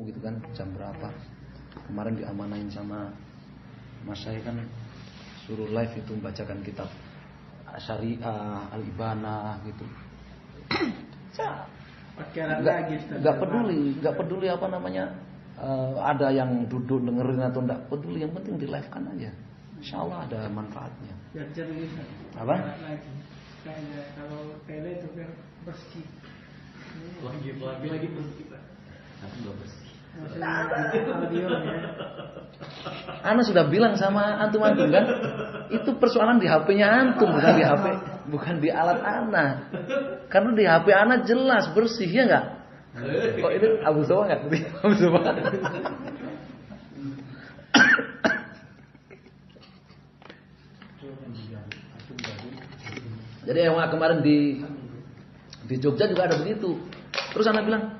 gitu kan, jam berapa. Kemarin diamanain sama Mas saya kan suruh live itu membacakan kitab Syariah, Al-Ibana gitu. Nggak peduli apa namanya, ada yang duduk dengerin atau enggak peduli, yang penting di live kan aja. Insya Allah ada manfaatnya. Apa? Kalau tele itu biar bersih. Lagi bersih Pak. Tapi nggak bersih. Ana sudah bilang sama antum kan, itu persoalan di HP-nya antum, bukan di HP, bukan di alat Ana. Karena di HP Ana jelas bersih, ya nggak? Kok ini Abu Sowa nggak? Abu Sowa. Jadi yang kemarin di Jogja juga ada begitu. Terus Ana bilang,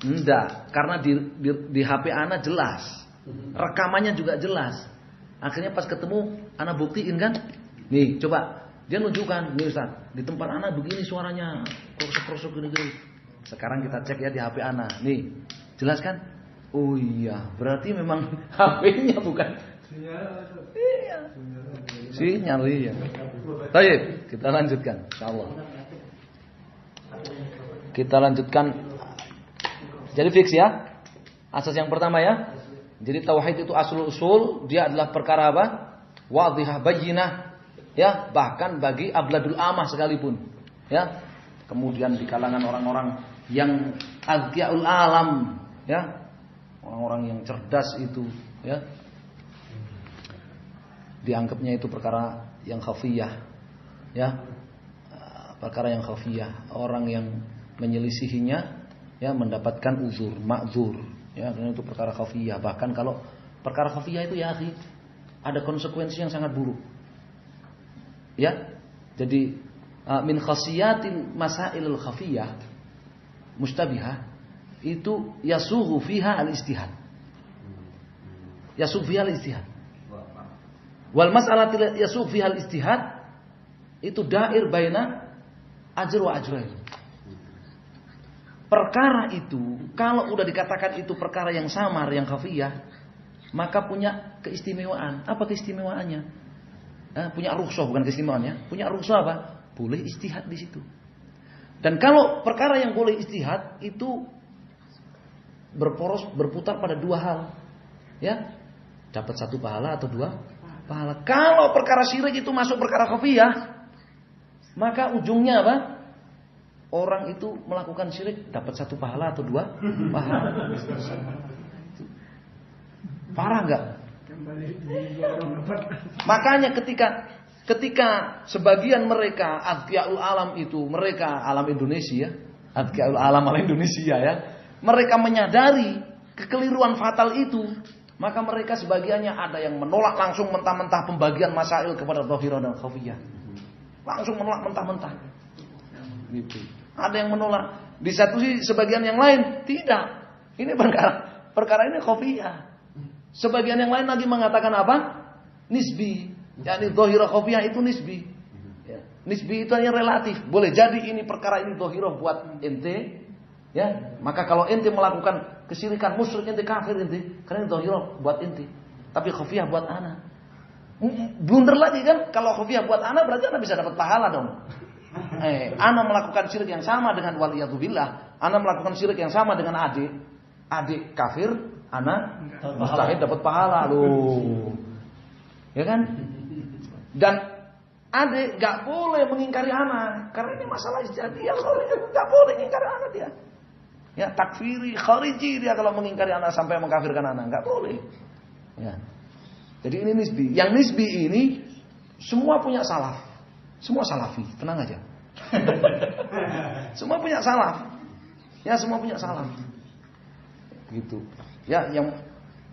enggak, karena di HP Ana jelas, rekamannya juga jelas. Akhirnya pas ketemu, Ana buktiin kan, nih coba dia nunjukkan, nih Ustaz, di tempat Ana begini suaranya, krosok gini. Sekarang kita cek ya di HP Ana, nih jelas kan? Oh iya, berarti memang HP-nya bukan. Iya. Sinyal iya. Baik, kita lanjutkan, insyaallah. Kita lanjutkan. Jadi fix ya. Asas yang pertama ya. Jadi tauhid itu aslul usul, dia adalah perkara apa? Wadhihah bayyinah. Ya, bahkan bagi abladul amah sekalipun. Ya. Kemudian di kalangan orang-orang yang azkiyaul alam, ya. Orang-orang yang cerdas itu, ya. Dianggapnya itu perkara yang khafiyah. Ya. Perkara yang khafiyah, orang yang menyelisihinya ya mendapatkan uzur, ma'zur, ya, karena itu perkara khafiyah. Bahkan kalau perkara khafiyah itu ya akhi, ada konsekuensi yang sangat buruk. Ya. Jadi min khasiyatil masailul khafiyah mustabihah itu yasughu fiha al-ijtihad. Yasughu fiha al-ijtihad. Wal mas'alatil yasughu fiha al-ijtihad itu dair baina ajr wa ajrain. Perkara itu kalau udah dikatakan itu perkara yang samar, yang khafiyah, maka punya keistimewaan. Apa keistimewaannya? Punya rukhsah, bukan keistimewaannya. Punya rukhsah apa? Boleh ijtihad di situ. Dan kalau perkara yang boleh ijtihad itu berputar pada dua hal. Ya. Dapat satu pahala atau dua pahala. Kalau perkara syirik itu masuk perkara khafiyah, maka ujungnya apa? Orang itu melakukan syirik dapat satu pahala atau dua pahala. Parah enggak? Makanya ketika sebagian mereka azkiyaul alam itu, mereka alam Indonesia, azkiyaul alam Indonesia ya, mereka menyadari kekeliruan fatal itu, maka mereka sebagiannya ada yang menolak langsung mentah-mentah pembagian masail kepada dhahirah dan khafiyah. Langsung menolak mentah-mentah. Gitu. Ada yang menolak. Di satu sisi sebagian yang lain tidak. Ini perkara ini khafiyah. Sebagian yang lain lagi mengatakan apa? Nisbi. Yani dhahirah khafiyah itu nisbi. Ya. Nisbi itu hanya relatif. Boleh jadi ini perkara ini dhahirah buat ente, ya. Maka kalau ente melakukan kesyirikan musyrik ente kafir ente, karena ini dhahirah buat ente. Tapi khafiyah buat ana. Blunder lagi kan? Kalau khafiyah buat ana berarti ana bisa dapat pahala dong. Ana melakukan syirik yang sama dengan waliyadzubillah, ana melakukan syirik yang sama dengan adik kafir, ana mustahil dapat pahala loh. Ya kan? Dan adik gak boleh mengingkari ana karena ini masalah ijtihadiyah, gak boleh mengingkari ana dia. Ya, takfiri, khariji dia kalau mengingkari ana sampai mengkafirkan ana, gak boleh. Ya. Jadi ini nisbi. Yang nisbi ini semua punya salaf. Semua salafi, tenang aja. Semua punya salaf. Ya, semua punya salaf. Gitu. Ya,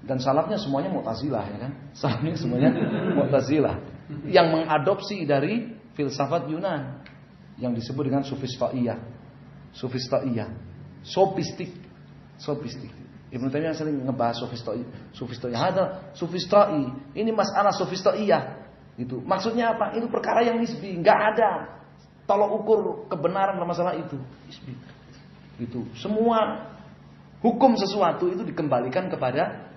dan salafnya semuanya Mu'tazilah ya kan? Salafnya semuanya Mu'tazilah yang mengadopsi dari filsafat Yunan yang disebut dengan Sofistaiyah. Sofistik. Ibnu Taimiyah sering ngebahas Sofistaiyah. Ada Sofistai. Ini masalah Sofistaiyah. Gitu. Maksudnya apa? Itu perkara yang nisbi, enggak ada tolok ukur kebenaran dalam masalah itu. Nisbi. Gitu. Semua Hukum sesuatu itu dikembalikan kepada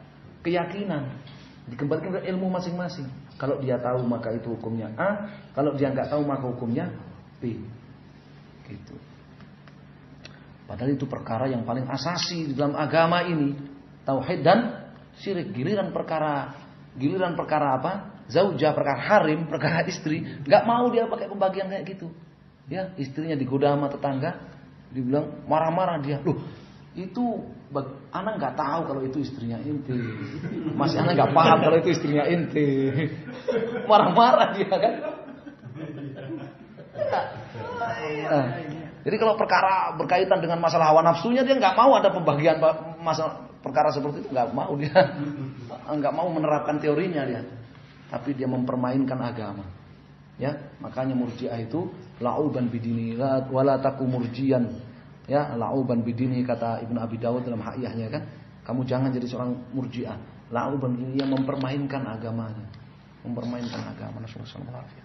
keyakinan, dikembalikan kepada ilmu masing-masing. Kalau dia tahu maka itu hukumnya A, kalau dia nggak tahu maka hukumnya B. Gitu. Padahal itu perkara yang paling asasi di dalam agama ini, tauhid dan syirik. Giliran perkara apa? Zaujah, perkara harim, perkara istri, nggak mau dia pakai pembagian kayak gitu. Ya, istrinya digoda sama tetangga, dibilang marah-marah dia. Loh, itu anak nggak tahu kalau itu istrinya inti. Masih anak nggak paham kalau itu istrinya inti. Marah-marah dia kan. Nah, jadi kalau perkara berkaitan dengan masalah hawa nafsunya dia nggak mau ada pembagian masalah perkara seperti itu, nggak mau dia, nggak mau menerapkan teorinya dia, tapi dia mempermainkan agama. Ya, makanya Murji'ah itu la'uban bidini wala taku murjian. Ya, la'uban bidini kata Ibnu Abi Dawud dalam Ha'iyahnya kan, kamu jangan jadi seorang Murji'ah. La'uban bidini yang mempermainkan agamanya, mempermainkan agama. Nasallallahu alaihi wasallam.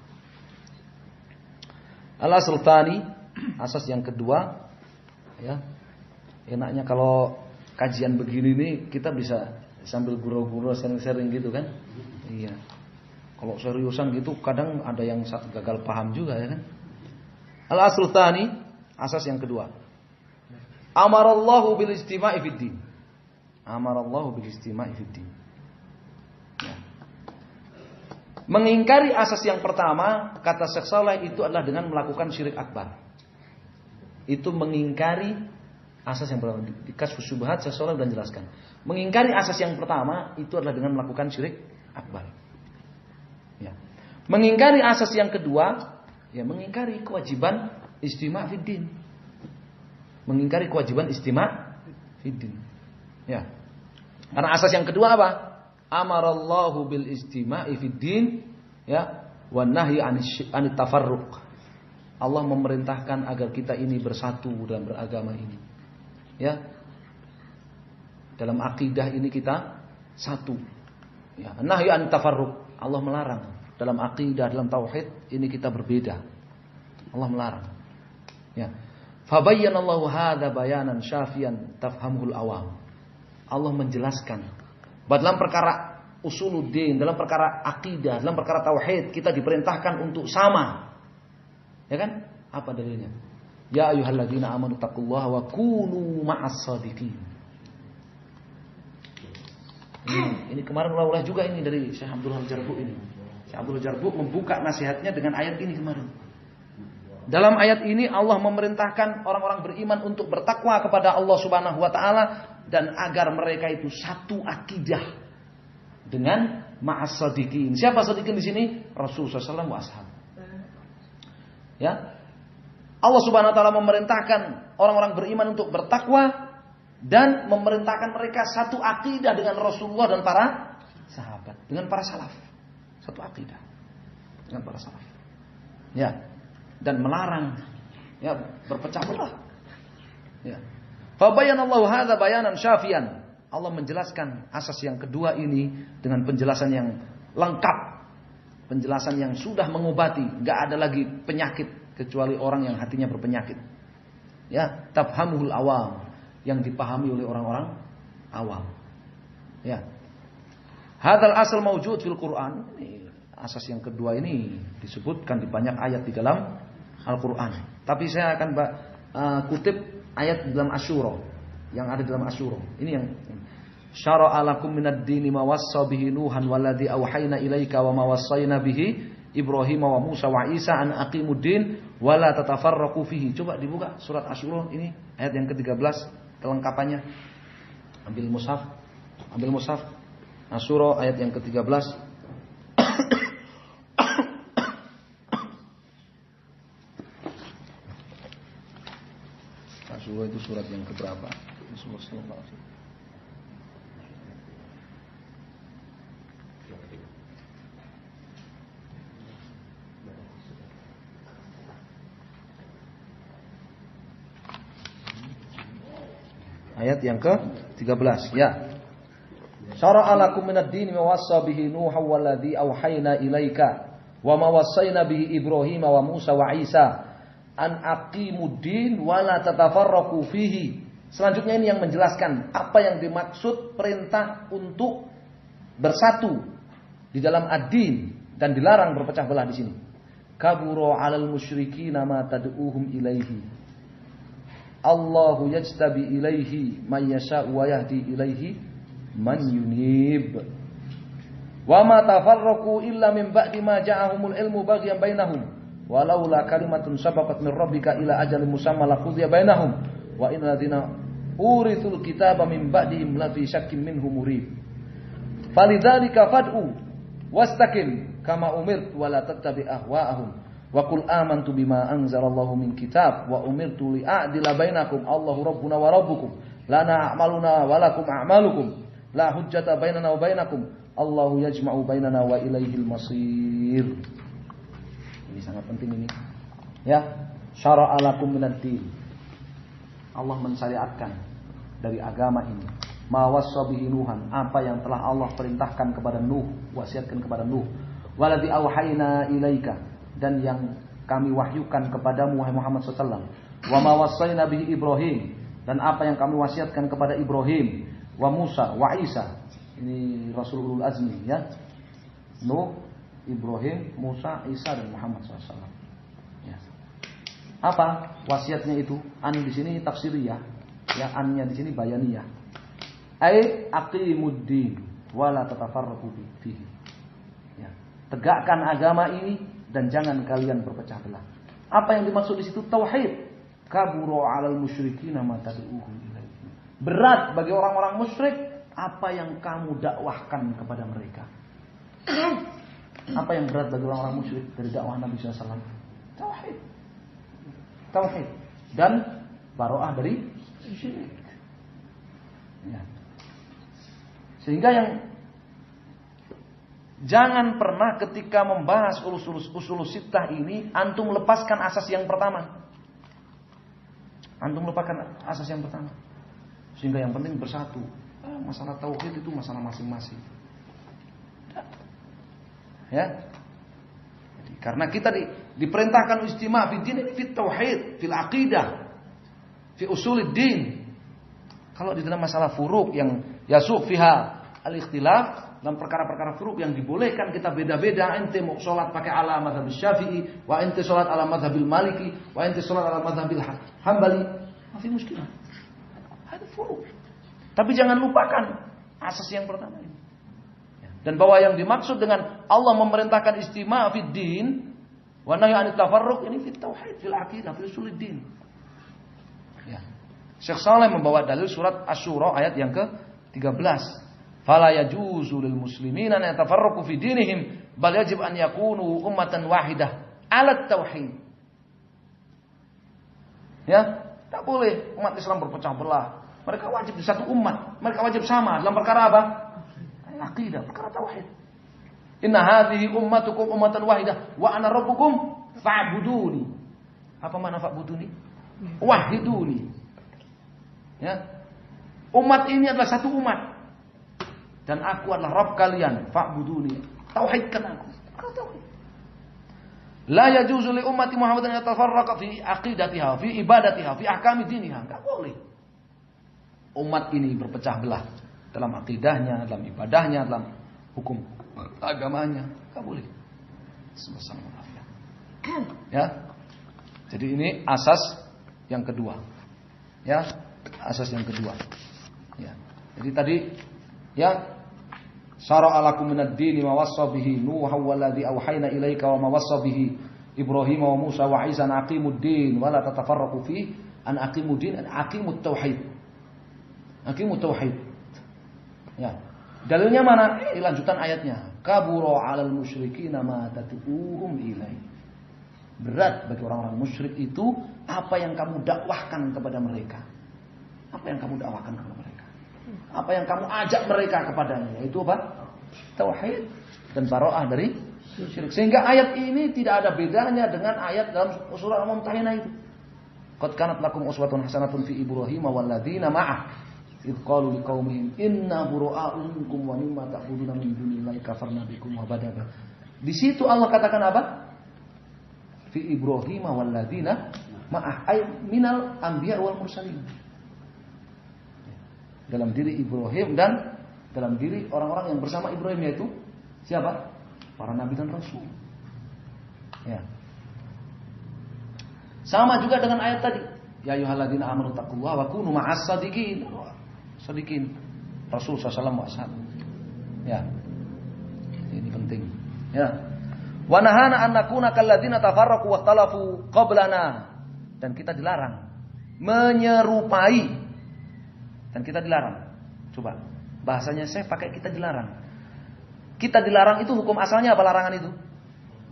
Al-asl tsani, asas yang kedua, ya. Enaknya kalau kajian begini nih kita bisa sambil gurau-gurau sering-sering gitu kan? Iya. Kalau seriusan gitu kadang ada yang gagal paham juga ya kan? Al-asl tsani, asas yang kedua. Amarallahu bil istima'i fid din. Amarallahu bil istima'i fid din. Ya. Mengingkari asas yang pertama, kata Syekh Saleh itu adalah dengan melakukan syirik akbar. Itu mengingkari asas yang pertama. Di Kasyfus Syubhat Syekh Saleh sudah jelaskan. Mengingkari asas yang pertama itu adalah dengan melakukan syirik akbar. Ya. Mengingkari asas yang kedua, ya mengingkari kewajiban istima' fid din. Mengingkari kewajiban istima' fid din. Ya. Karena asas yang kedua apa? Amarallahu bil istima'i fid din, ya, wan nahyi anit tafarruq. Allah memerintahkan agar kita ini bersatu dalam beragama ini. Ya. Dalam akidah ini kita satu. Ya, nahyi anit tafarruq. Allah melarang. Dalam akidah, dalam tauhid ini kita berbeda. Allah melarang. Ya. Fabayyanallahu hadza bayanan syafian tafhamul awam. Allah menjelaskan bahwa dalam perkara usuluddin, dalam perkara akidah, dalam perkara tauhid kita diperintahkan untuk sama. Ya kan? Apa dalilnya? Ya ayyuhalladzina amanu taqullaha wa kunu ma'as shadiqin. Ini kemarin ulah juga ini dari Syekh Abdul Jarbu ini. Syekh Abdul Jarbu membuka nasihatnya dengan ayat ini kemarin. Dalam ayat ini Allah memerintahkan orang-orang beriman untuk bertakwa kepada Allah Subhanahu wa taala dan agar mereka itu satu akidah dengan ma'as shadiqin. Siapa shadiqin di sini? Rasulullah sallallahu alaihi wasallam wa ashab. Ya. Allah Subhanahu wa taala memerintahkan orang-orang beriman untuk bertakwa dan memerintahkan mereka satu akidah dengan Rasulullah dan para sahabat, dengan para salaf. Satu akidah dengan para salaf. Ya. Dan melarang ya berpecah belah. Ya. Fabayyanallahu hadza bayanan syafian. Allah menjelaskan asas yang kedua ini dengan penjelasan yang lengkap. Penjelasan yang sudah mengobati, enggak ada lagi penyakit kecuali orang yang hatinya berpenyakit. Ya, tafhamul awam, yang dipahami oleh orang-orang awam. Ya. Hadzal asal mawjud fil Quran. Asas yang kedua ini disebutkan di banyak ayat di dalam Al-Quran. Tapi saya akan kutip ayat di dalam Asyura, yang ada di dalam Asyura. Ini yang syara'a lakum minad dini ma wassa bihi Nuhan walladzi auhayna ilaika wa ma wassayna bihi Ibrahim wa Musa wa Isa an aqimuddin wa la tatafarraqu fihi. Coba dibuka surat Asyura ini ayat yang ke-13 kelengkapannya. Ambil mushaf. Asyura ayat yang ke-13. Asyura itu surat yang keberapa? Ayat yang ke-13 ya. Syara'a lakum minad dini ma wassa bihi Nuhan walladzi auhayna ilaika wa ma wassayna bihi Ibrahim wa Musa wa Isa an aqimuddin wa la tatafarraqu fihi Selanjutnya ini yang menjelaskan apa yang dimaksud perintah untuk bersatu di dalam ad-din dan dilarang berpecah belah di sini. Kabura 'alal musyrikina ma tad'uuhum ilaihi. Allahu yajtabi ilaihi may yasha'u wa yahdi ilaihi man yunib. Wa ma tafarraqu illa min ba'di ma ja'ahumul ilmu baghyan bainahum. Walaula kalimatun sabaqat min rabbika ila ajalin musamma laqudiya bainahum. Wa innal ladzina urithul kitaba min ba'dihim lafi syakkin minhu murib. Falidzalika fad'u wastaqim kama umirt wa la tattabi ahwa'ahum. Wa qul amantu bima anzalallahu min kitab wa umirtu li'adila bainakum Allahu rabbuna wa rabbukum lana a'maluna wa lakum a'malukum la hujjata bainana wa bainakum Allahu yajma'u bainana wa ilaihil masir. Ini sangat penting ini. Ya, syara'a lakum minad din. Allah mensyariatkan dari agama ini. Ma wassa bihi Nuhan, apa yang telah Allah perintahkan kepada Nuh, wasiatkan kepada Nuh. Waladzi auhayna ilaika, dan yang kami wahyukan kepadamu wahai Muhammad sallallahu alaihi wasallam. Wa ma wassayna bihi Ibrahim, dan apa yang kami wasiatkan kepada Ibrahim, wa Musa, wa Isa. Ini Rasulul Azmi ya. Nuh, Ibrahim, Musa, Isa dan Muhammad sallallahu alaihi wasallam. Ya. Apa wasiatnya itu? An di sini tafsiriyah, ya annya di sini bayaniyah. Ai aqimuddin wala tatafarraqu fihi. Ya. Tegakkan agama ini dan jangan kalian berpecah belah. Apa yang dimaksud di situ? Tauhid. Kabura 'alal musyrikina ma tad'uuhum ilaihi. Berat bagi orang-orang musyrik apa yang kamu dakwahkan kepada mereka. Apa yang berat bagi orang-orang musyrik dari dakwah Nabi sallallahu alaihi wasallam? Tauhid. Tauhid dan baroah dari syirik. Ya. Sehingga yang jangan pernah ketika membahas usul sittah ini antum lepaskan asas yang pertama. Antum lepaskan asas yang pertama. Sehingga yang penting bersatu. Masalah tauhid itu masalah masing-masing. Ya. Jadi, karena kita diperintahkan istima' fi din, fi tauhid, fil aqidah, fi usulid din. Kalau di dalam masalah furuk yang yasuq fiha al-ikhtilaf, dalam perkara-perkara furuk yang dibolehkan kita beda-beda, ente mau salat pakai ala mazhab Syafi'i, wa ente salat ala mazhabil Maliki, wa ente salat ala mazhabil Hambali, masih muskilah. Ada furuk. Tapi jangan lupakan asas yang pertama ini. Dan bahwa yang dimaksud dengan Allah memerintahkan istima' fid din wa nahy 'anit tafarruq ini fit tauhid, fil aqidah, fil usuluddin. Ya. Syekh Saleh membawa dalil surat Asy-Syura ayat yang ke-13. Fala yajuzu lil muslimina an yatafarraqu fi dinihim bal yajib an yakunu ummatan wahidah 'ala tauhid. Ya, tak boleh umat Islam berpecah belah. Mereka wajib di satu umat. Mereka wajib sama dalam perkara apa? Aqidah, perkara tauhid. Inna hadhihi ummatukum ummatan wahidah wa ana rabbukum fa'buduni. Apa makna fa'buduni? Wahiduni. Ya. Umat ini adalah satu umat. Dan aku adalah Rabb kalian, fa'buduni. Tauhidkan aku. Tauhid. La yajuzu li ummati Muhammadin yatafarraqa fi aqidatiha, fi ibadatiha, fi ahkami diniha. Enggak boleh. Umat ini berpecah belah dalam akidahnya, dalam ibadahnya, dalam hukum agamanya. Enggak boleh. Semasa ya. Jadi ini asas yang kedua. Ya, asas yang kedua. Ya. Jadi tadi ya syara'a lakum minad dini ma wassa bihi Nuh walladzi auhayna ilaika wa ma wassa bihi Ibrahim wa Musa wa Isa an aqimud din wa la tatafarraqu fi an aqimud din an aqimut tauhid. Aqimut tauhid. Ya. Dalilnya mana? Lanjutan ayatnya. Kabura 'alal musyrikina ma tad'uuhum ilaihi. Berat bagi orang-orang musyrik itu apa yang kamu dakwahkan kepada mereka. Apa yang kamu dakwahkan kepada mereka? Apa yang kamu ajak mereka kepadanya? Yaitu apa? Tauhid dan bara'ah dari syirik. Sehingga ayat ini tidak ada bedanya dengan ayat dalam surah Al-Mumtahinah itu. Qad kanat lakum uswatun hasanatun fi Ibrahim wal ladzina ma'ah. Idh qalu liqaumihim inna bura'a'u minkum wa mimma ta'buduna min dunillahi kafarna bikum wa badana. Di situ Allah katakan apa? Fi Ibrahim wal ladzina ma'ah ay minal anbiya wal mursalin. dalam diri Ibrahim dan dalam diri orang-orang yang bersama Ibrahim, yaitu siapa? Para nabi dan rasul. Ya. Sama juga dengan ayat tadi. Ya ayyuhalladzina amanu taqullaha wa kunu ma'as shadiqin. Shadiqin. Rasul sallallahu alaihi wasallam. Ya. Ini penting. Ya. Wa nahana an nakuna kalladzina tafarraqu wakhtalafu qablana. Dan kita dilarang menyerupai. Dan kita dilarang. Coba bahasanya saya pakai kita dilarang. Kita dilarang itu hukum asalnya apa larangan itu?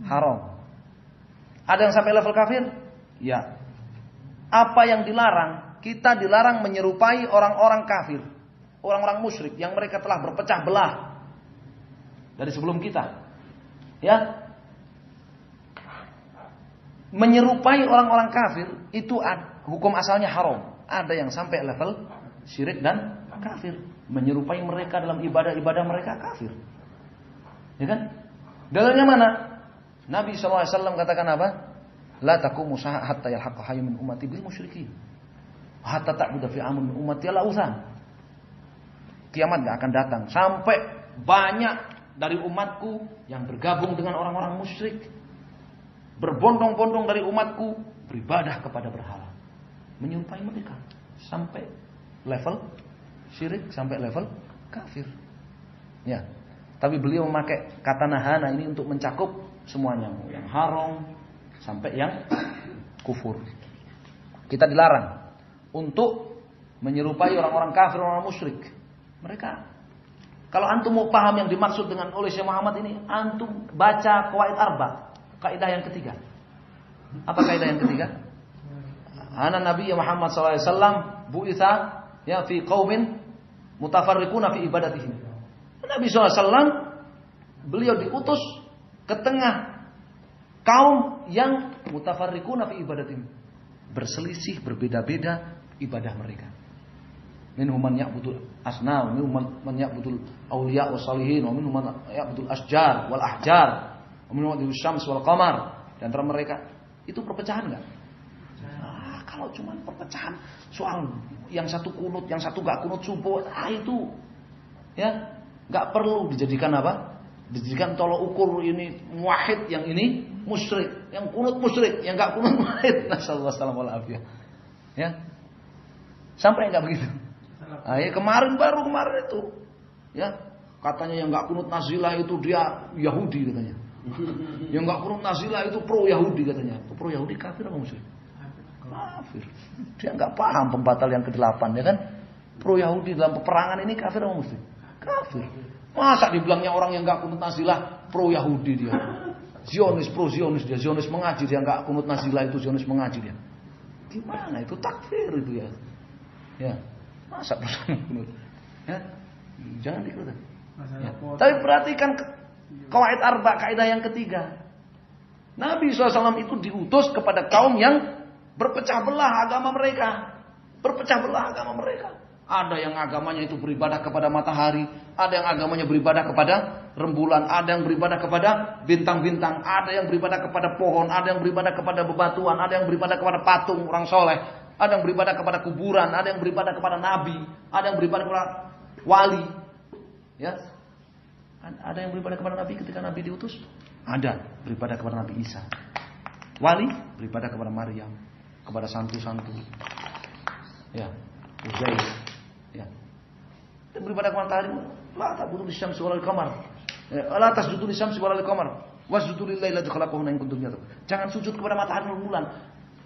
Haram. Ada yang sampai level kafir? Ya. Apa yang dilarang? Kita dilarang menyerupai orang-orang kafir, orang-orang musyrik yang mereka telah berpecah belah dari sebelum kita. Ya. Menyerupai orang-orang kafir itu hukum asalnya haram. Ada yang sampai level syirik dan kafir. Menyerupai mereka dalam ibadah-ibadah mereka kafir. Ya kan? Dalilnya mana? Nabi SAW katakan apa? La taqumu sa'a hatta yalhaqa hayyun min ummati bil musyrikin. Hatta ta'budu fi amun min ummati la usan. Kiamat enggak akan datang sampai banyak dari umatku yang bergabung dengan orang-orang musyrik. Berbondong-bondong dari umatku beribadah kepada berhala. Menyerupai mereka sampai level syirik, sampai level kafir. Ya. Tapi beliau memakai kata nahana ini untuk mencakup semuanya, yang haram sampai yang kufur. Kita dilarang untuk menyerupai orang-orang kafir, orang musyrik. Mereka, kalau antum mau paham yang dimaksud dengan oleh Syekh Muhammad ini, antum baca Qawaid Arba, kaidah yang ketiga. Apa kaidah yang ketiga? Ana Nabi Muhammad SAW bu'itha ya fi qaumin mutafarriquna fi ibadatihim. Nabi SAW beliau diutus ke tengah kaum yang mutafarriquna fi ibadatihim, berselisih, berbeda-beda ibadah mereka. Minhum man ya'budul asnam, minhum man ya'budul auliya was salihin, wa minhum man ya'budul asjar wal ahjar, wa minhum man syams wal qamar. Di antara mereka itu perpecahan enggak? Kalau cuma perpecahan soal yang satu kunut, yang satu gak kunut subuh, itu ya gak perlu dijadikan apa? Dijadikan tolok ukur ini muwahhid, yang ini musyrik, yang kunut musyrik, yang gak kunut muwahhid. Nasallallahu alaihi wasallam. Ya. Sampai enggak begitu? Nah, ya kemarin itu. Ya, katanya yang gak kunut nazilah itu dia Yahudi katanya. Yang gak kunut nazilah itu pro Yahudi katanya. Pro Yahudi kafir apa musyrik? Kafir. Dia nggak paham pembatal yang ke-8 ya kan? Pro Yahudi dalam peperangan ini kafir atau muslim? Kafir. Masa dibilangnya orang yang nggak kunut nazilah pro Yahudi dia? Zionis, pro Zionis dia. Zionis mengaji dia nggak kunut nazilah itu Zionis mengaji dia. Gimana itu takfir itu ya? Ya. Masa kunut? Ya. Jangan diikuti. Ya. Tapi perhatikan Qawaid Arba, kaidah yang ketiga. Nabi SAW itu diutus kepada kaum yang berpecah belah agama mereka. Berpecah belah agama mereka. Ada yang agamanya itu beribadah kepada matahari. Ada yang agamanya beribadah kepada rembulan. Ada yang beribadah kepada bintang-bintang. Ada yang beribadah kepada pohon. Ada yang beribadah kepada bebatuan. Ada yang beribadah kepada patung orang soleh. Ada yang beribadah kepada kuburan. Ada yang beribadah kepada nabi. Ada yang beribadah kepada wali. Ya. Ada yang beribadah kepada nabi ketika nabi diutus. Ada beribadah kepada Nabi Isa. Wali beribadah kepada Maryam, kepada santu-santu. Ya, Uzair. Ya. Dan beribadah kepada matahari. La ta'budu lisyamsi walal qamar. La tasjudu lisyamsi walal qamar. Wasjudu lillahi alladzi khalaqahunna in kuntum ta'lamun. Jangan sujud kepada matahari dan bulan.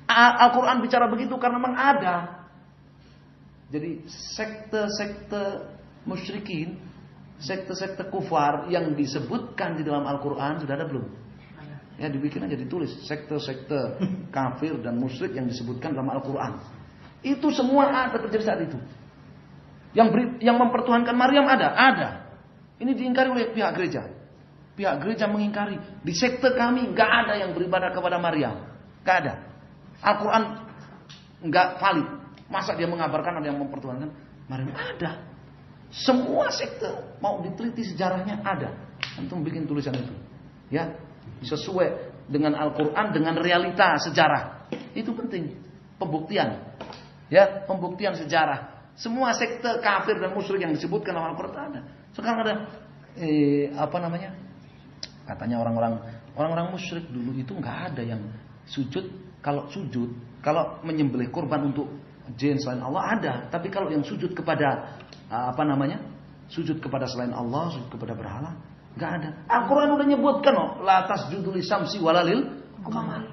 Al-Qur'an bicara begitu karena memang ada. Jadi sekte-sekte musyrikin, sekte-sekte kufar yang disebutkan di dalam Al-Quran sudah ada belum? Ya dibikin aja, ditulis sekte-sekte kafir dan musyrik yang disebutkan dalam Al-Quran. Itu semua ada terjadi saat itu. Yang mempertuhankan Maryam ada. Ini diingkari oleh pihak gereja. Pihak gereja mengingkari. Di sekte kami nggak ada yang beribadah kepada Maryam, nggak ada. Al-Quran nggak valid. Masa dia mengabarkan ada yang mempertuhankan Maryam? Ada. Semua sekte mau diteliti sejarahnya ada. Antum bikin tulisan itu. Ya, sesuai dengan Al-Qur'an, dengan realita sejarah. Itu penting. Pembuktian. Ya, pembuktian sejarah. Semua sekte kafir dan musyrik yang disebutkan dalam Al-Qur'an ada. Sekarang ada katanya orang-orang musyrik dulu itu nggak ada yang sujud. Kalau menyembelih kurban untuk jin selain Allah ada, tapi kalau yang sujud kepada sujud kepada selain Allah, sujud kepada berhala, nggak ada. Al-Quran udah nyebutkan la tasjudu lisyamsi walalil qamar.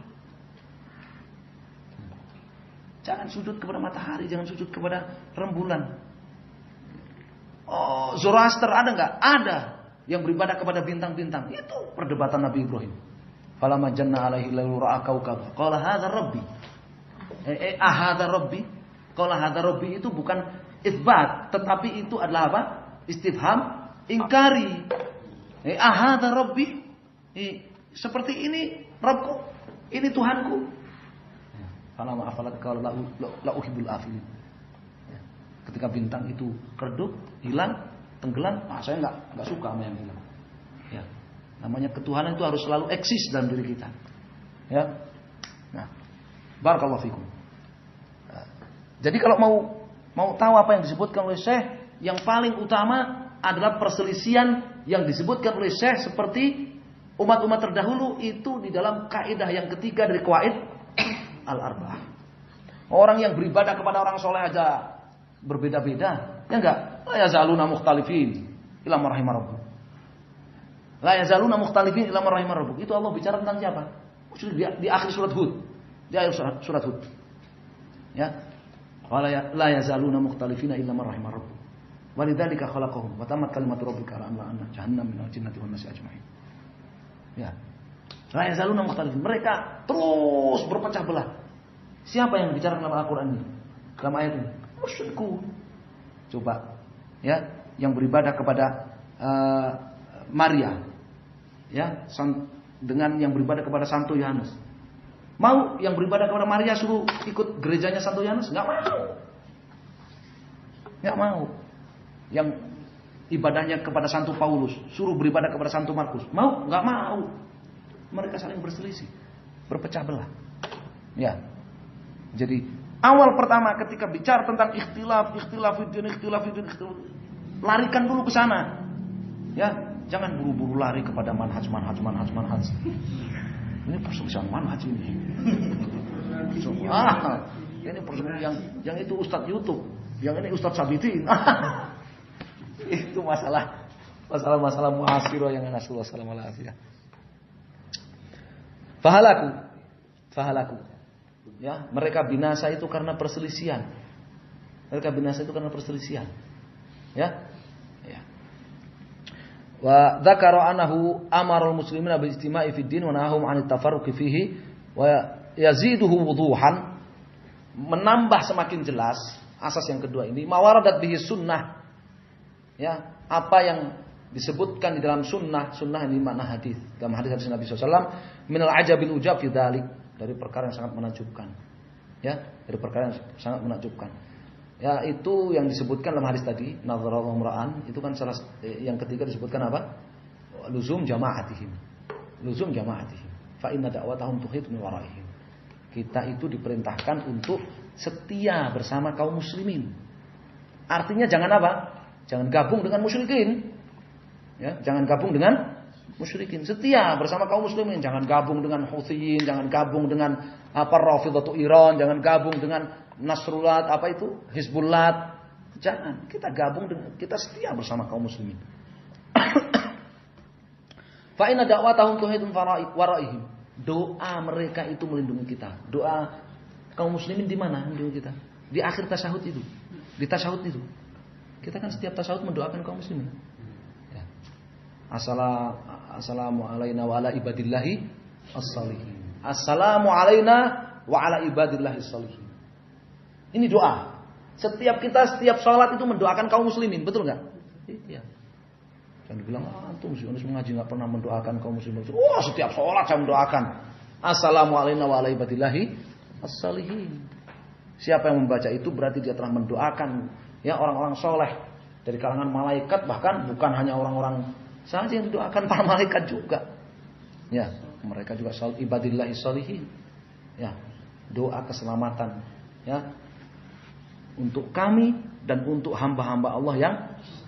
Jangan sujud kepada matahari, jangan sujud kepada rembulan. Oh, Zoroaster ada nggak? Ada. Yang beribadah kepada bintang-bintang. Itu perdebatan Nabi Ibrahim. Falamma janna alaihi lailu ra'a kaukaba. Qala hadza rabbi. Ahadza rabbi. Qala hadza rabbi itu bukan itsbat, tetapi itu adalah apa? Istifham ingkari. Ahadza rabbi. Seperti ini Rabbku. Ini Tuhanku. Falamma afalat qala la uhibbul afilin. Ketika bintang itu redup, hilang, tenggelam, saya enggak suka sama yang hilang. Ya. Namanya ketuhanan itu harus selalu eksis dalam diri kita. Ya. Nah, barakallahu fikum. Jadi kalau mau tahu apa yang disebutkan oleh Syekh, yang paling utama adalah perselisihan yang disebutkan oleh Syekh seperti umat-umat terdahulu itu di dalam kaidah yang ketiga dari qawaid al-arba'ah. Orang yang beribadah kepada orang soleh aja berbeda-beda, ya enggak? La yazaluna mukhtalifin illa man rahimah rabbuk. La yazaluna mukhtalifin illa man rahimah rabbuk. Itu Allah bicara tentang siapa? Di akhir surat Hud. Di akhir surat Hud. Ya. La yazaluna mukhtalifina illa man rahimah rabbuk. Walidzalika khalaqahum wa tammat kalimatu rabbika ala anna jahannam minal jinnati wan nasi ajma'in. Ya. La yazaluna mukhtalifin. Mereka terus berpecah belah. Siapa yang bicara dalam Al-Qur'an ini? Dalam ayat ini? Musyriku. Coba, ya, yang beribadah kepada Maria, ya, dengan yang beribadah kepada Santo Yohanes. Mau yang beribadah kepada Maria suruh ikut gerejanya Santo Yohanes? Nggak mau. Nggak mau. Yang ibadahnya kepada Santo Paulus suruh beribadah kepada Santo Markus? Mau? Nggak mau. Mereka saling berselisih, berpecah belah. Ya. Jadi awal pertama ketika bicara tentang ikhtilaf, larikan dulu ke sana. Ya, jangan buru-buru lari kepada manhaj. Ini perselisihan manhaj ini. Ini perselisihan yang itu Ustadz YouTube, yang ini Ustadz Sabitin. Itu masalah muasirah yang nasallahu alaihi wasallam. Fahalaku. Ya, mereka binasa itu karena perselisihan. Ya. Ya. Wa dzakara annahu amarul muslimina bil istima'i fid din wa nahahum 'anit tafarruqi fihi wa yaziduhu wuduhan, menambah semakin jelas asas yang kedua ini mawaradat bihi sunnah. Ya, apa yang disebutkan di dalam sunnah ini makna hadis. Dalam hadis Nabi sallallahu alaihi wasallam minal ajabil ujab fi dzalik, dari perkara yang sangat menakjubkan. Ya, dari perkara yang sangat menakjubkan. Ya, itu yang disebutkan dalam hadis tadi, nazarallahu imra'an, itu kan salah yang ketiga disebutkan apa? Luzum jama'atihim. Fa inna da'watahum tuhit min waraihim. Kita itu diperintahkan untuk setia bersama kaum muslimin. Artinya jangan apa? Jangan gabung dengan musyrikin. Ya, jangan gabung dengan musyrikin. Setia bersama kaum muslimin, jangan gabung dengan Huthiyin, jangan gabung dengan Rafidhatu Iran, jangan gabung dengan Nasrullah, Hizbullah. Jangan, kita setia bersama kaum muslimin. Fa inna da'watahum tuhidun waraihim. Doa mereka itu melindungi kita. Doa kaum muslimin di mana melindungi kita? Di akhir tasyahud itu. Di tasyahud itu. Kita kan setiap tasyahud mendoakan kaum muslimin. Ya. Assalamu alaina wa ala ibadillahi as-salihin. Assalamu alaina wa ala ibadillahi as-salihin. Ini doa. Setiap sholat itu mendoakan kaum muslimin, betul nggak? Iya. Jangan dibilang antum sih mengaji nggak pernah mendoakan kaum muslimin. Setiap sholat saya mendoakan. Assalamu alaina wa ala ibadillahi as-salihin. Siapa yang membaca itu berarti dia telah mendoakan ya orang-orang soleh dari kalangan malaikat, bahkan bukan hanya orang-orang saja yang didoakan, para malaikat juga. Ya, mereka juga ibadillahi sholihin. Ya, doa keselamatan ya untuk kami dan untuk hamba-hamba Allah yang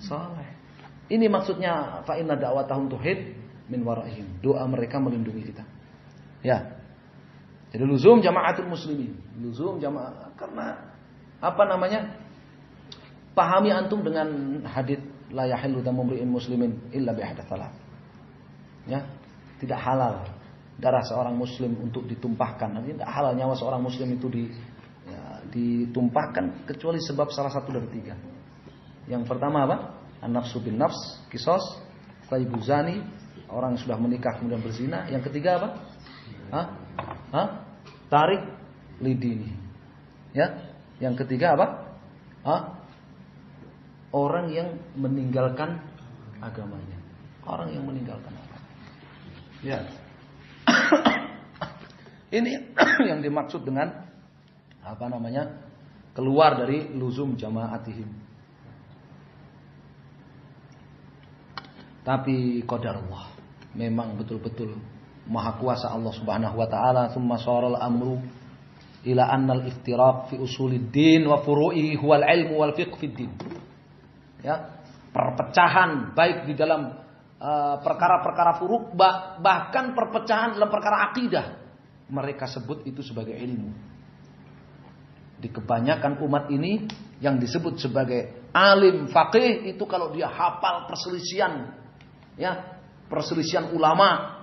saleh. Ini maksudnya fa inna da'watahum tuhid min waraihim. Doa mereka melindungi kita. Ya. Jadi luzum jamaatul muslimin. Luzum jamaah karena apa namanya? Pahami antum dengan hadits la yahillu damu mri'in muslimin illa bi ihdath thalath. Ya. Tidak halal darah seorang muslim untuk ditumpahkan. Tidak halal nyawa seorang muslim itu ditumpahkan kecuali sebab salah satu dari 3. Yang pertama apa? An-nafsu bin nafs, qisas, thayyibu zani, orang yang sudah menikah kemudian berzina. Yang ketiga apa? Tarik lidini. Ya. Yang ketiga apa? Orang yang meninggalkan agamanya. Orang yang meninggalkan agama. Ya. Ini yang dimaksud dengan apa namanya? Keluar dari luzum jamaatihim. Tapi qadarullah, memang betul-betul maha kuasa Allah Subhanahu wa taala. Tsumma sharal amru ila annal iftiraq fi usuliddin wa furu'ihi huwal ilmu wal fiqh fid din. Ya, perpecahan baik di dalam perkara-perkara furuk, bahkan perpecahan dalam perkara akidah, mereka sebut itu sebagai ilmu. Di kebanyakan umat ini yang disebut sebagai alim faqih itu kalau dia hafal perselisihan, ya, perselisihan ulama,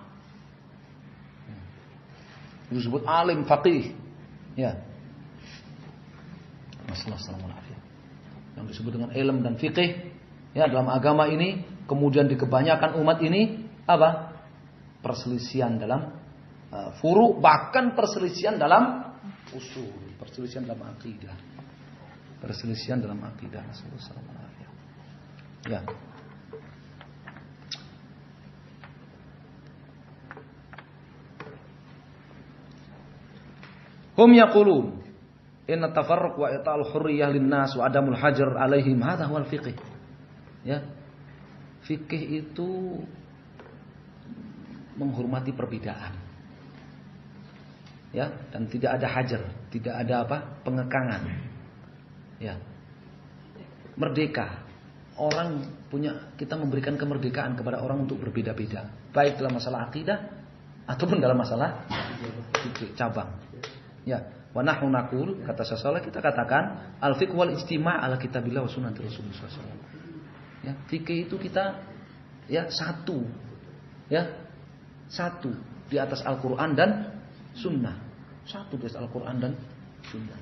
itu disebut alim faqih, ya. Assalamualaikum. Yang disebut dengan ilm dan fiqih, ya, dalam agama ini. Kemudian di kebanyakan umat ini apa? Perselisihan dalam furu', bahkan perselisihan dalam usul, perselisihan dalam akidah. Perselisihan dalam akidah. Ya. Hum yaqulun inna tafarruq wa ita'al hurriyah linnas wa adamul hajar alaihim hadha huwal fiqh. Ya. Fikih itu menghormati perbedaan, ya, dan tidak ada hajar, tidak ada apa, pengekangan, ya, merdeka. Orang kita memberikan kemerdekaan kepada orang untuk berbeda-beda, baik dalam masalah akidah ataupun dalam masalah fikih cabang, ya. Wa nahnu naqul, kata seseorang kita katakan al fiqh wal ijtima' ala kitabillah wa sunnati Rasulullah sallallahu alaihi wasallam. Ya, fikih itu kita ya satu di atas Al-Qur'an dan Sunnah, satu di atas Al-Qur'an dan Sunnah.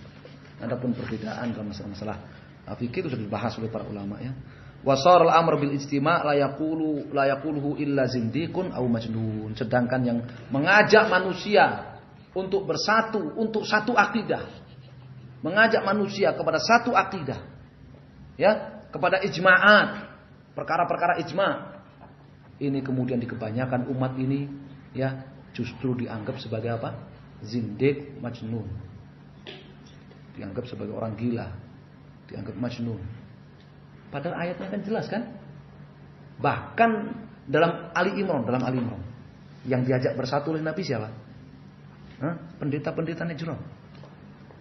Adapun perbedaan dalam masalah fikih itu sudah dibahas oleh para ulama, ya. Wasar al-amr bil ijtima' la yaquluhu illa zindiqun aw majnun. Sedangkan yang mengajak manusia untuk bersatu, untuk satu akidah, mengajak manusia kepada satu akidah, ya, kepada ijma'at, perkara-perkara ijma'. Ini kemudian di kebanyakan umat ini, ya, justru dianggap sebagai apa? Zindiq, majnun. Dianggap sebagai orang gila, dianggap majnun. Padahal ayatnya kan jelas kan? Bahkan dalam Ali Imran, yang diajak bersatu oleh Nabi siapa? Pendeta-pendeta Najran.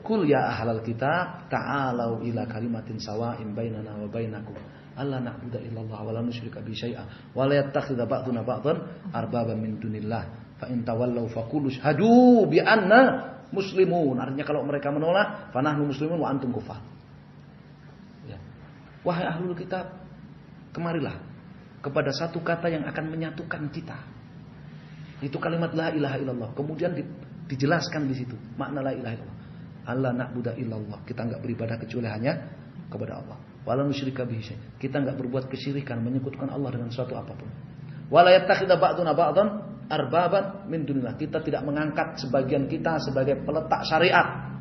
Qul ya ahlal kitab ta'alau ila kalimatin sawa'in bainana wa bainakum alla na'budu illallah wa la nusyrika bihi syai'a wa la yattakhidha ba'duna ba'dhan arbaban min dunillah fa in tawallaw faqulu syahadu bi anna muslimun. Artinya kalau mereka menolak, fa nahnu muslimun wa antum kufar. Ya. Wahai ahlul kitab, kemarilah kepada satu kata yang akan menyatukan kita. Itu kalimat la ilaha illallah. Kemudian dijelaskan di situ makna la ilaha illallah. Allah na'budu illallah. Kita enggak beribadah kecuali hanya kepada Allah. Wala nusyrika bihi syai'. Kita enggak berbuat kesyirikan, menyekutukan Allah dengan suatu apapun. Wala yattakhidha ba'duna ba'dhan arbaban min dunillah. Kita tidak mengangkat sebagian kita sebagai peletak syariat.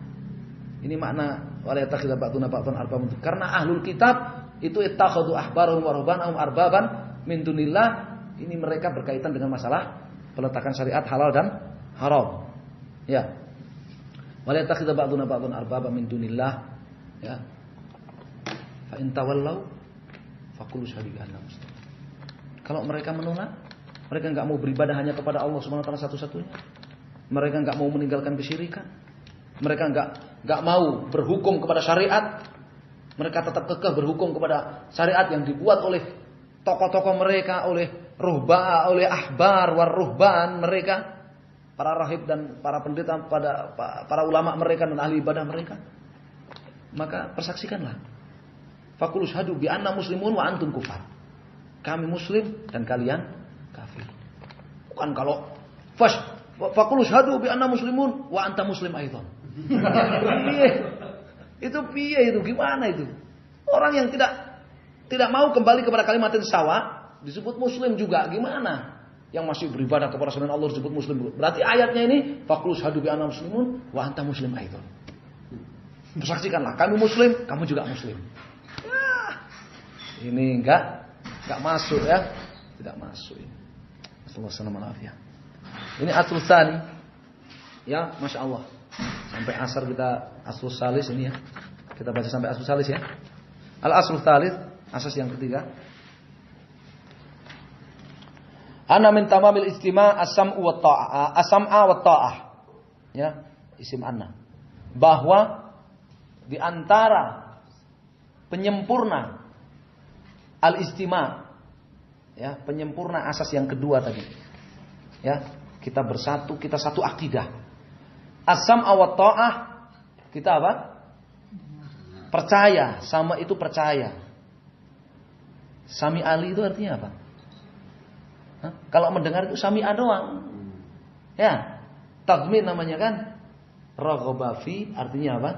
Ini makna wala yattakhidha ba'duna ba'dhan arbaban. Karena ahlul kitab itu ittakhadhu ahbarahum wa ruhbanahum arbaban min dunillah. Ini mereka berkaitan dengan masalah peletakan syariat halal dan haram. Ya. Wala yattakhidha ba'duna ba'dhan arbaba min dunillah, ya. Fa in tawallaw faqulu syahadu bi anna muslimun. Kalau mereka menolak, mereka enggak mau beribadah hanya kepada Allah Subhanahu wa taala satu-satunya. Mereka enggak mau meninggalkan kesyirikan. Mereka enggak mau berhukum kepada syariat. Mereka tetap kekeh berhukum kepada syariat yang dibuat oleh tokoh-tokoh mereka, oleh ruhbah, oleh ahbar, waruhban mereka, para rahib dan para pendeta, para ulama mereka dan ahli ibadah mereka. Maka persaksikanlah. Faqulu syahadu bi anna muslimun wa antum kufar. Kami muslim dan kalian kafir. Bukan kalau faqulu syahadu bi anna muslimun wa anta muslim aidan. Itu piye itu? Gimana itu? Orang yang tidak mau kembali kepada kalimatin sawa disebut muslim juga. Gimana? Yang masih beribadah kepada selain Allah disebut muslim. Berarti ayatnya ini faqulu syahadu bi anna muslimun wa anta muslim aidan. Saksikanlah kami muslim, kamu juga muslim. Ini enggak masuk ya. Tidak masuk ini. Assalamualaikum. Ini aslus tsani. Ya, Masya Allah. Sampai asar kita aslus salis ini ya. Kita baca sampai aslus salis ya. Al-aslus tsalits, asas yang ketiga. Ana min tamamil istima' as-sam'u wa ta'ah, as-sam'a wa ta'ah. Ya, isim anna. Bahwa di antara penyempurna al-istima', ya, penyempurna asas yang kedua tadi. Ya, kita bersatu, kita satu akidah. As-sam'a wa ta'ah, kita apa? Percaya, sama itu percaya. Sami ali itu artinya apa? Hah? Kalau mendengar itu sami'a doang. Ya, tadmin namanya kan. Raghaba fi artinya apa?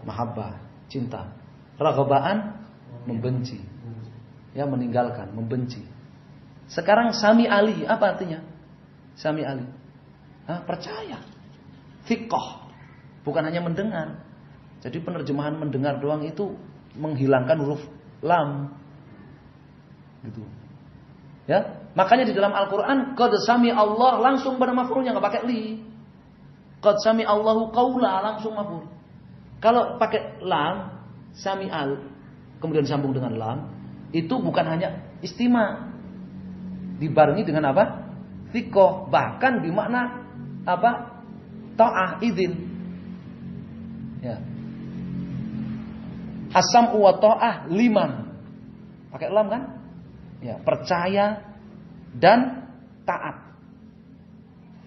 Mahabbah, cinta. Raghbaan membenci. Ya, meninggalkan, membenci. Sekarang sami ali apa artinya? Sami ali. Hah? Percaya. Thiqah. Bukan hanya mendengar. Jadi penerjemahan mendengar doang itu menghilangkan huruf lam. Gitu. Ya, makanya di dalam Al-Qur'an qad sami Allah langsung pada maf'ulnya enggak pakai li. Qad sami Allahu qaula langsung maf'ul. Kalau pakai lam, sami'al kemudian sambung dengan lam, itu bukan hanya istima. Dibarengi dengan apa? Thiqah, bahkan bermakna apa? Ta'ah, izin. Ya. As-sam'u wa ta'ah liman. Pakai lam kan? Ya, percaya dan taat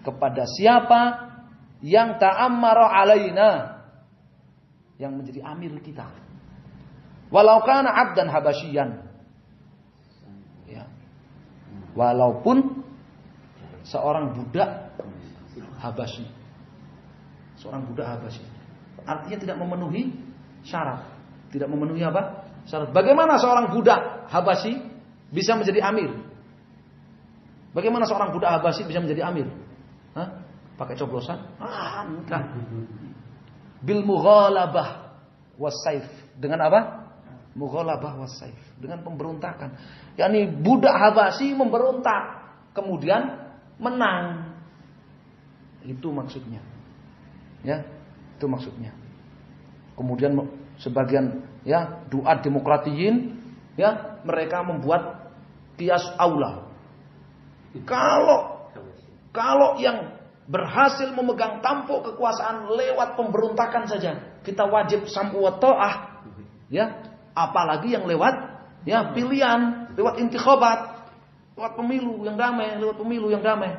kepada siapa yang ta'ammara alaina, yang menjadi amir kita. Walau kana 'abdan habasyian. Ya. Walaupun seorang budak Habasyi. Seorang budak Habasyi. Artinya tidak memenuhi syarat. Tidak memenuhi apa? Syarat. Bagaimana seorang budak Habasyi bisa menjadi amir? Bagaimana seorang budak Habasyi bisa menjadi amir? Hah? Pakai coblosan? Enggak. Bil mughalabah was-saif. Dengan apa? Mughalabah was-saif. Dengan pemberontakan. yakni budak Habasyi memberontak, kemudian menang. Itu maksudnya. Ya, itu maksudnya. Kemudian sebagian ya duat demokratiin ya mereka membuat qiyas aula. Kalau yang berhasil memegang tampuk kekuasaan lewat pemberontakan saja, kita wajib sam'u wa ta'ah. Ya, apalagi yang lewat ya pilihan, lewat intikhabat, lewat pemilu yang damai,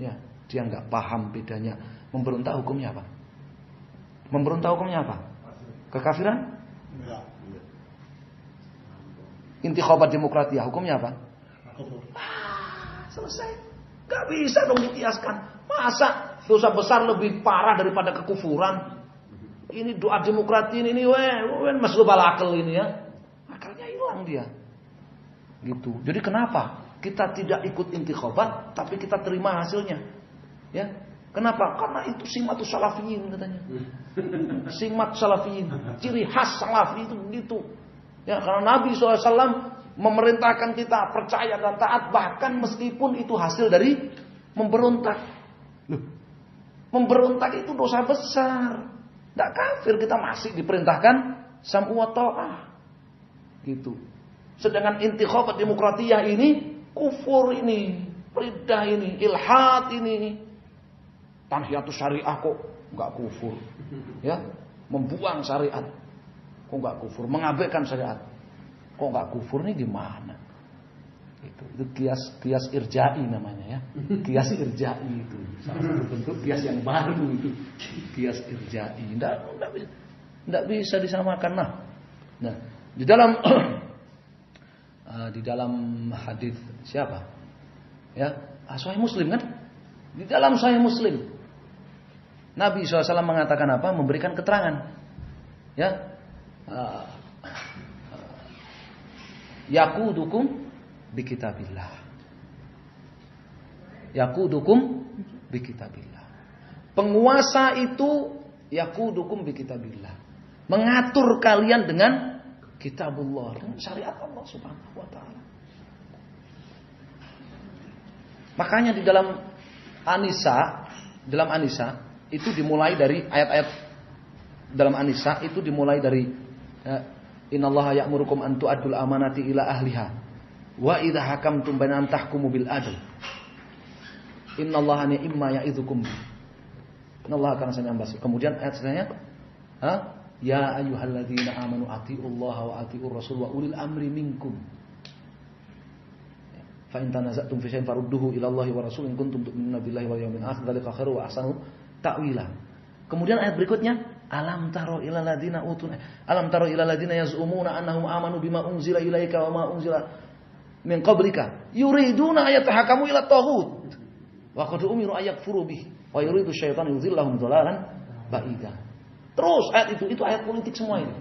Ya, dia enggak paham bedanya. Memberontak hukumnya apa? Memberontak hukumnya apa? Kekafiran? Enggak. Intikhabat demokratia hukumnya apa? Selesai. Gak bisa dong dikiaskan. Masa dosa besar lebih parah daripada kekufuran? Ini doa demokrati ini masuk bala akal ini ya. Akalnya hilang dia. Gitu. Jadi kenapa kita tidak ikut intikhabat tapi kita terima hasilnya? Ya. Kenapa? Karena itu simatus salafiyin katanya. Simat salafiyin. Ciri khas salafi itu begitu. Ya, karena Nabi SAW memerintahkan kita percaya dan taat bahkan meskipun itu hasil dari memberontak. Loh, memberontak itu dosa besar. Tidak kafir, kita masih diperintahkan sam'u wa ta'ah. Gitu. Sedangkan intikhabat demokratiyah ini kufur ini, riddah ini, ilhad ini. Tanhiyatus syariah kok enggak kufur. Ya, membuang syariat. Kok nggak kufur? Mengabaikan syariat. Kok nggak kufur nih gimana? Itu kias irja'i namanya ya. Kias irja'i itu salah satu bentuk kias yang baru itu. Kias irja'i. Tidak bisa disamakan. Nah, di dalam hadis siapa? Ya, Sahih Muslim kan? Di dalam Sahih Muslim Nabi SAW mengatakan apa? Memberikan keterangan. Ya, yaqudukum bikitabillah. Yaqudukum bikitabillah. Penguasa itu yaqudukum bikitabillah. Mengatur kalian dengan kitabullah, dengan syariat Allah Subhanahu wa taala. Makanya di dalam An-Nisa itu dimulai dari ayat-ayat dalam An-Nisa itu dimulai dari innallaha ya'murukum an tu'addul amanati ila ahliha wa idza hakamtum bainan tahkumu bil adl. Innallaha ni'ma ya'idzukum. Innallaha kana sami'an basir. Kemudian ayat selanjutnya ya ayyuhalladzina amanu atiullaha wa atiur rasul wa ulil amri minkum. Fa in tanaza'tum fi syai'in farudduhu ila Allahi wa rasul in kuntum tu'minuna billahi wal yawmil akhir dzalika khairu wa ahsanu ta'wila. Kemudian ayat berikutnya alam taro ila ladina yaz'umuna annahum amanu bima unzila ilaika wa ma unzila min qablika yuriduna ayatahakamu ila taghut wa qad umiru ayakfuru bihi wa yuridu syaitanu yudhillahum dhalalan ba'ida. Terus ayat itu ayat politik semua ini.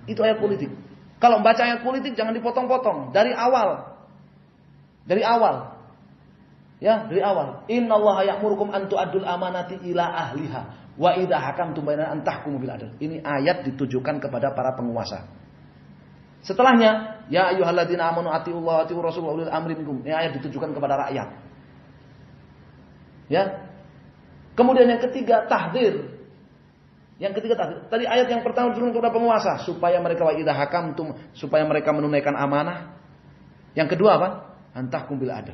Itu ayat politik. Kalau membaca ayat politik jangan dipotong-potong dari awal. Ya, dari awal. Innallaha ya'murukum an tu'addul amanati ila ahliha wa idza hakamtum bainan an tahkumu bil adl. Ini ayat ditujukan kepada para penguasa. Setelahnya, ya ayyuhalladzina amanu atiullaha wa atiur rasul wa ulil amri minkum. Ini ayat ditujukan kepada rakyat. Ya. Kemudian yang ketiga tahdzir. Tadi ayat yang pertama turun kepada penguasa supaya mereka wa idza hakamtum supaya mereka menunaikan amanah. Yang kedua apa? An tahkum bil adl.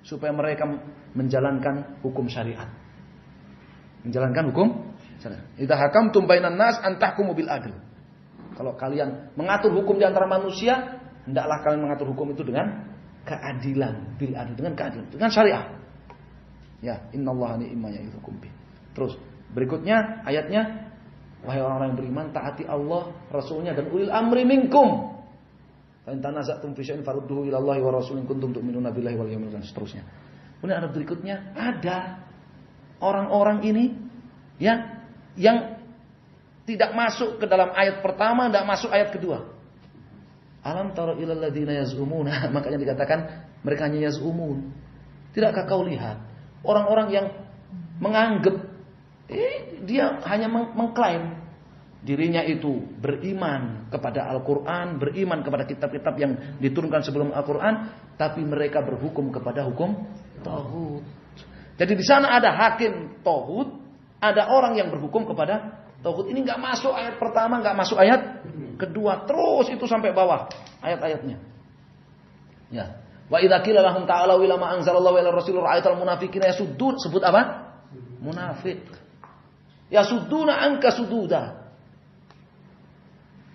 Supaya mereka menjalankan hukum syariat. Menjalankan hukum syariat. Idza hakamtum bainan nas an tahkumu bil adl. Kalau kalian mengatur hukum di antara manusia, hendaklah kalian mengatur hukum itu dengan keadilan, bil adl, dengan keadilan, dengan syariat. Ya, innallaha ni'ma ya'idzukum bih. Terus berikutnya ayatnya, wahai orang-orang yang beriman, taati Allah, Rasulnya dan ulil amri minkum. Fa in tanaza'tum fi syai'in farudduhu ila Allahi wa rasulin kuntum tu'minuna billahi wal yawmil akhir, seterusnya. Kemudian ada berikutnya, ada orang-orang ini ya yang tidak masuk ke dalam ayat pertama, tidak masuk ayat kedua. Alam tara ilal ladzina yaz'umuna, makanya dikatakan mereka hanya yaz'umun. Tidakkah kau lihat orang-orang yang menganggap dia hanya mengklaim dirinya itu beriman kepada Al-Quran, beriman kepada kitab-kitab yang diturunkan sebelum Al-Quran, tapi mereka berhukum kepada hukum taghut. Jadi di sana ada hakim taghut, ada orang yang berhukum kepada taghut. Ini nggak masuk ayat pertama, nggak masuk ayat kedua, terus itu sampai bawah ayat-ayatnya. Ya. Wa idza qila lahum ta'alu ila ma anzalallahu ila rasulur ra'aital munafiqina yasuddun, sebut apa? Munafik. Yasudduna anka sududa.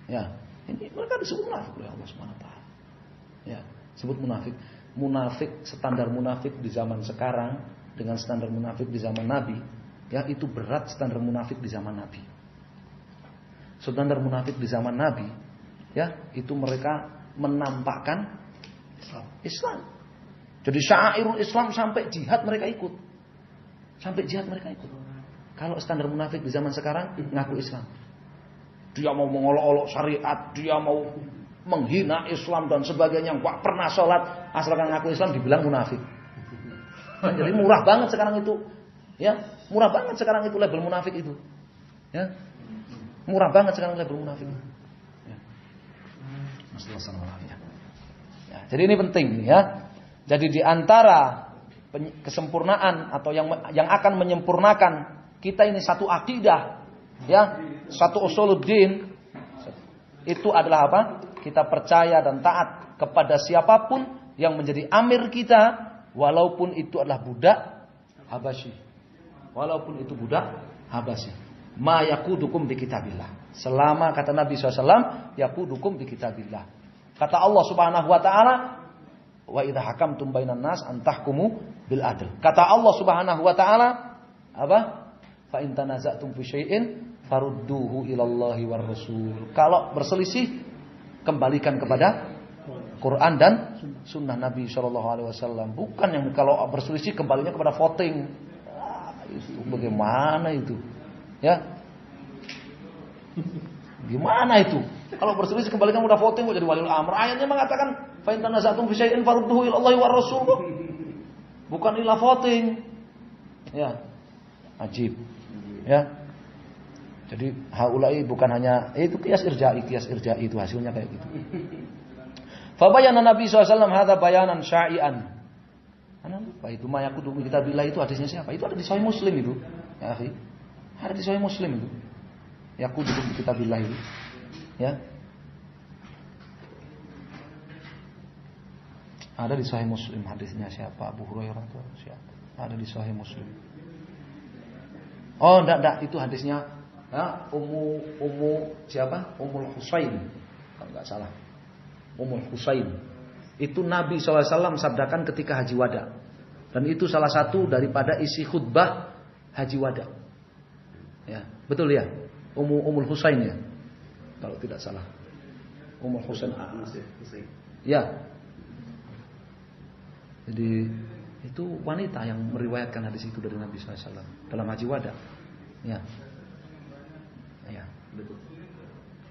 Ya, ini mereka disebut munafik oleh Allah Subhanahu wa taala. Ya, sebut munafik. Munafik, standar munafik di zaman sekarang dengan standar munafik di zaman Nabi, ya itu berat standar munafik di zaman Nabi. Standar munafik di zaman Nabi, ya, itu mereka menampakkan Islam. Jadi syairul Islam sampai jihad mereka ikut. Kalau standar munafik di zaman sekarang ngaku Islam. Dia mau mengolok-olok syariat, dia mau menghina Islam dan sebagainya, enggak pernah sholat, asalkan ngaku Islam dibilang munafik. Jadi murah banget sekarang itu. Ya, murah banget sekarang itu label munafik itu. Ya. Murah banget sekarang label munafik. Ya. Ya, jadi ini penting ya. Jadi di antara kesempurnaan atau yang akan menyempurnakan kita ini satu akidah, ya, satu usuluddin, itu adalah apa? Kita percaya dan taat kepada siapapun yang menjadi amir kita, walaupun itu adalah budak Habasyi. ma yaqudukum bi kitabillah. Selama kata Nabi SAW, yaqudukum bi kitabillah. Kata Allah Subhanahu wa taala, wa idza hakamtum bainan nas an tahkumu bil adl. Kata Allah Subhanahu wa taala apa? Fa in tanaza'tum fi syai'in farudduhu ilallahi war rasul. Kalau berselisih kembalikan kepada Quran dan sunnah Nabi SAW. Bukan yang kalau berselisih kembalinya kepada voting. Itu bagaimana itu? Ya. Gimana itu? Kalau berselisih kembalikan kepada voting kok jadi waliul amr. Ayatnya mengatakan fa in tanaza'tum fi syai'in farudduhu ilallahi war rasul. Bukan ilah voting. Ya. Ajib. Ya. Jadi haulai bukan hanya itu kias irja'i itu hasilnya kayak gitu. Fa bayana Nabi SAW hadza bayanan sya'ian. Apa itu mayakudu kitabillah itu hadisnya siapa? Itu ada di Sahih Muslim itu. Ya, akhi. Ada di Sahih Muslim itu. Yakudu kitabillah itu. Ya. Ada di Sahih Muslim hadisnya siapa? Abu Hurairah atau siapa? Ada di Sahih Muslim. Oh, enggak, itu hadisnya Ummu siapa? Ummul Husain. Kalau enggak salah. Ummul Husain. Itu Nabi SAW sabdakan ketika Haji Wada. Dan itu salah satu daripada isi khutbah Haji Wada. Ya, betul ya? Ummul Husain ya. Kalau tidak salah. Ummul Husain. Ya. Jadi itu wanita yang meriwayatkan hadis itu dari Nabi SAW dalam Haji Wada. Ya. Ya. Betul.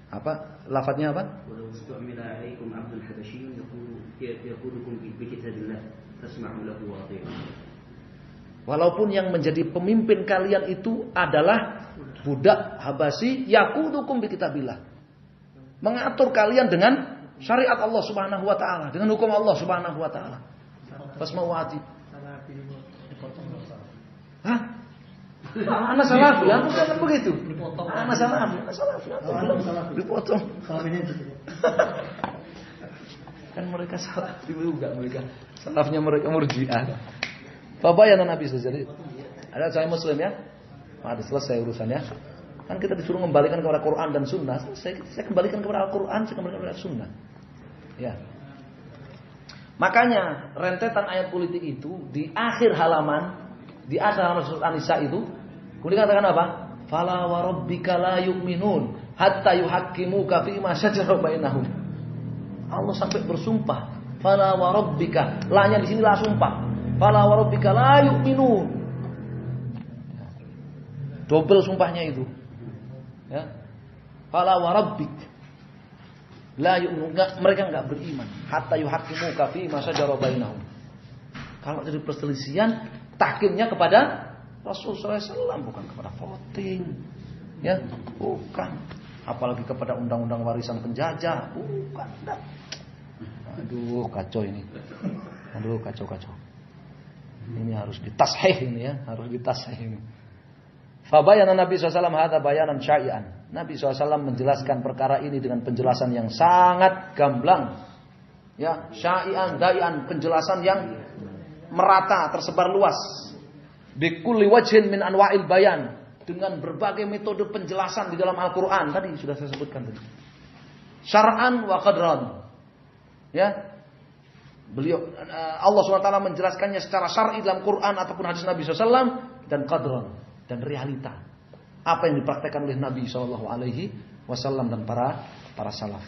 Apa? Lafadznya apa? Walaupun yang menjadi pemimpin kalian itu adalah budak Habasyi, yaqudukum bi kitabillah. Mengatur kalian dengan syariat Allah Subhanahu wa taala, dengan hukum Allah Subhanahu wa taala. Fasma'u. Hah? Anak salafi, aku kan begitu. Anak salafi. Dipotong. Kan mereka salafi juga mereka. Salafnya mereka murji'ah. Fabayana Nabi SAW. Ada Sahih Muslim ya. Ada selesai urusannya. Kan kita disuruh kembalikan kepada Quran dan Sunnah. Saya kembalikan kepada Al-Quran, saya kembalikan kepada Sunnah. Ya. Makanya rentetan ayat politik itu di akhir halaman surat An-Nisa itu kemudian katakan apa? Fala wa rabbika la yu'minun hatta yuhaqqimuka fi ma shajara bainahum. Allah sampai bersumpah, fala wa rabbika, la-nya di sini la sumpah. Fala wa rabbika la yu'minun. Double sumpahnya itu. Ya. Fala wa rabbik la yu'minun, mereka enggak beriman hatta yuhaqqimuka fi ma shajara bainahum. Kalau dari perselisihan tahkimnya kepada Rasul SAW, bukan kepada voting, ya, bukan. Apalagi kepada undang-undang warisan penjajah, bukan. Enggak. Aduh, kacau ini. Aduh, kacau. Ini harus ditashih ini ya, harus ditashih ini. Fabayana Nabi SAW hadza bayanan syai'an. Nabi SAW menjelaskan perkara ini dengan penjelasan yang sangat gamblang. Ya, syai'an, dai'an, penjelasan yang merata, tersebar luas. Bikulli wajhin min anwa'il bayan, dengan berbagai metode penjelasan di dalam Al-Qur'an. Tadi sudah saya sebutkan tadi. Syar'an wa qadran. Ya. Beliau Allah SWT menjelaskannya secara syar'i dalam Quran ataupun hadis Nabi SAW, dan qadran, dan realita. Apa yang dipraktekkan oleh Nabi SAW dan para salaf.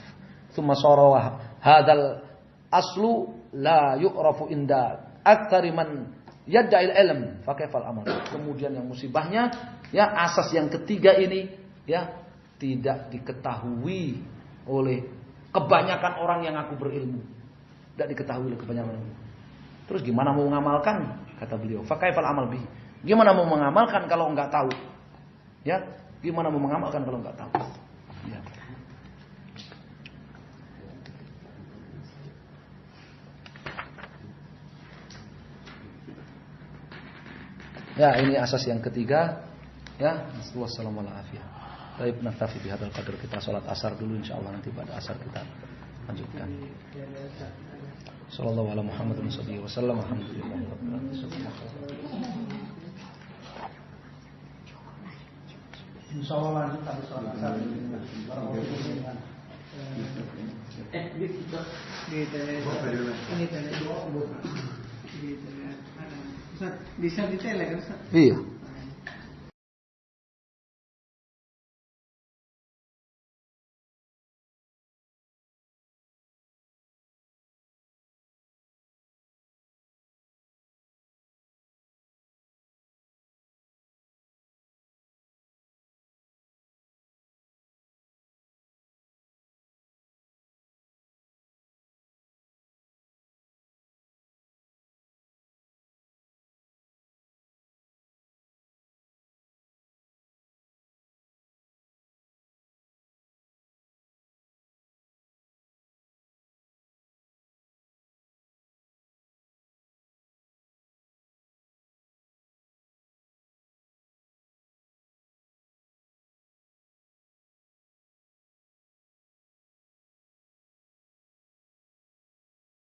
Tsumma sara hadzal aslu la yu'rafu inda aktsari man yadda'il ilm fa kaifal amal. Kemudian yang musibahnya ya, asas yang ketiga ini ya tidak diketahui oleh kebanyakan orang yang aku berilmu. Tidak diketahui oleh kebanyakan orang. Terus gimana mau mengamalkan? Kata beliau, fa kaifal amal bihi. Gimana mau mengamalkan kalau enggak tahu? Ya, gimana mau mengamalkan kalau enggak tahu? Ya. Ya, ini asas yang ketiga. Ya, wassalamualaikum. Baik, naktafi bihadzal qadar. Kita salat asar dulu insyaallah, nanti pada asar kita lanjutkan. Sallallahu alaihi Muhammadin sallallahu alaihi wasallam. Alhamdulillah. Insya Allah lanjut habis sholat asar. Di tele ini tele 2 Ustaz, bisa di tele kan Ustaz? Iya.